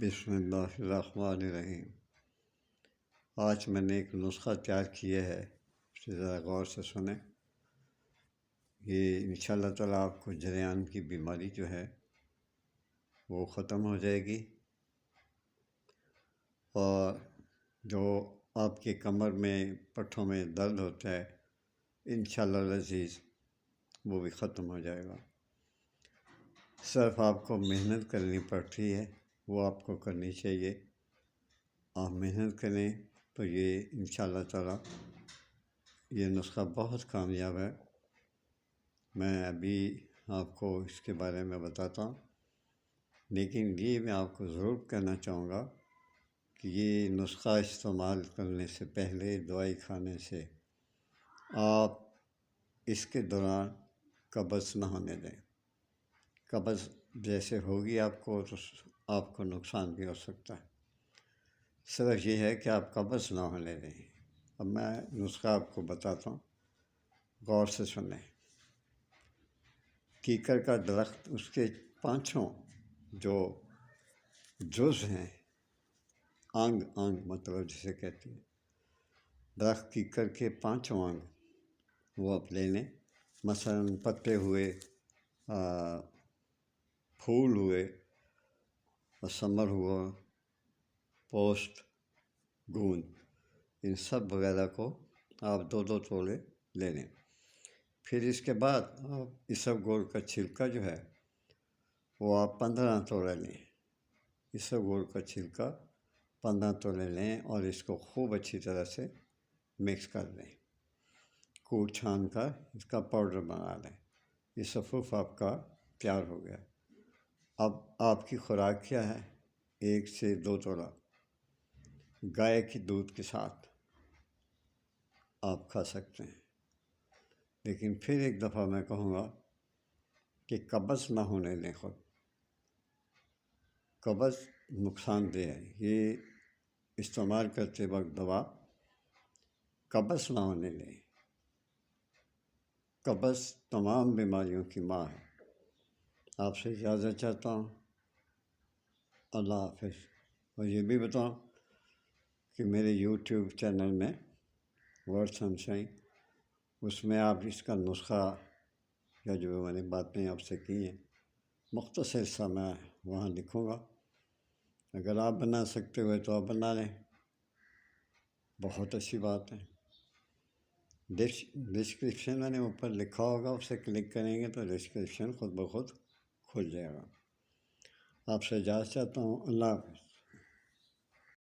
بسم اللہ الرحمن الرحیم۔ آج میں نے ایک نسخہ تیار کیا ہے، اسے ذرا غور سے سنیں۔ یہ انشاءاللہ تعالیٰ آپ کو جریان کی بیماری جو ہے وہ ختم ہو جائے گی، اور جو آپ کے کمر میں پٹھوں میں درد ہوتا ہے انشاءاللہ العزیز وہ بھی ختم ہو جائے گا۔ صرف آپ کو محنت کرنی پڑتی ہے، وہ آپ کو کرنی چاہیے۔ آپ محنت کریں تو یہ انشاءاللہ تعالیٰ یہ نسخہ بہت کامیاب ہے۔ میں ابھی آپ کو اس کے بارے میں بتاتا ہوں، لیکن یہ میں آپ کو ضرور کہنا چاہوں گا کہ یہ نسخہ استعمال کرنے سے پہلے، دوائی کھانے سے آپ اس کے دوران قبض نہ ہونے دیں۔ قبض جیسے ہوگی آپ کو تو آپ کو نقصان بھی ہو سکتا ہے۔ صرف یہ ہے کہ آپ قبض نہ ہونے دیں۔ اب میں نسخہ آپ کو بتاتا ہوں، غور سے سنیں۔ کیکر کا درخت، اس کے پانچوں جو جز ہیں، انگ مطلب جسے کہتے ہیں، درخت کیکر کے پانچوں انگ وہ آپ لے لیں۔ مثلاً پتے ہوئے، پھول ہوئے، ثمر ہوا، پوست، گوند، ان سب وغیرہ کو آپ 2 تولے لے لیں۔ پھر اس کے بعد آپ اسب گول کا چھلکا جو ہے وہ آپ 15 تولے لیں۔ اسب گول کا چھلکا 15 تولے لیں اور اس کو خوب اچھی طرح سے مکس کر لیں، کوٹ چھان کر اس کا پاؤڈر بنا لیں۔ یہ صفوف آپ کا تیار ہو گیا۔ اب آپ کی خوراک کیا ہے؟ 1 سے 2 تولا گائے کی دودھ کے ساتھ آپ کھا سکتے ہیں۔ لیکن پھر ایک دفعہ میں کہوں گا کہ قبض نہ ہونے دیں خود۔ قبض نقصان دہ ہے، یہ استعمال کرتے وقت دوا قبض نہ ہونے دیں۔ قبض تمام بیماریوں کی ماں ہے۔ آپ سے اجازت چاہتا ہوں، اللہ حافظ۔ اور یہ بھی بتاؤں کہ میرے یوٹیوب چینل میں ورڈ سنشائن، اس میں آپ اس کا نسخہ یا جو میں نے باتیں آپ سے کی ہیں مختصر سا میں وہاں لکھوں گا۔ اگر آپ بنا سکتے ہوئے تو آپ بنا لیں، بہت اچھی بات ہے۔ ڈسکرپشن میں نے اوپر لکھا ہوگا، اسے کلک کریں گے تو ڈسکرپشن خود بخود کھل جائے گا۔ آپ سے اجازت چاہتا ہوں، اللہ حافظ۔